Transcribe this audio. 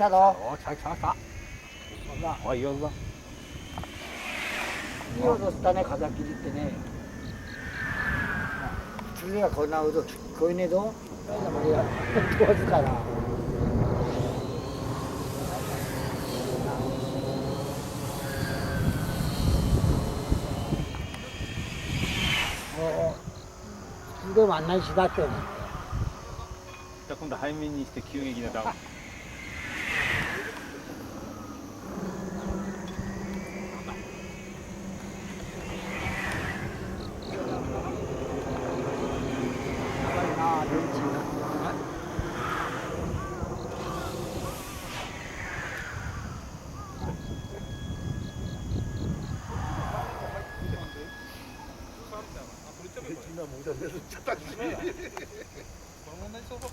차다. 잘 차. 이어서. 이어졌다네 가자끼리 때네. 둘리가 거기 나오도 거인에도 말이야 도와주잖아. 이거 만나시다 좀. じゃあ今度背面にして急激なダウン。아, 렌치. 나 모자 내서 쳤다 주지. 그런 건 있어서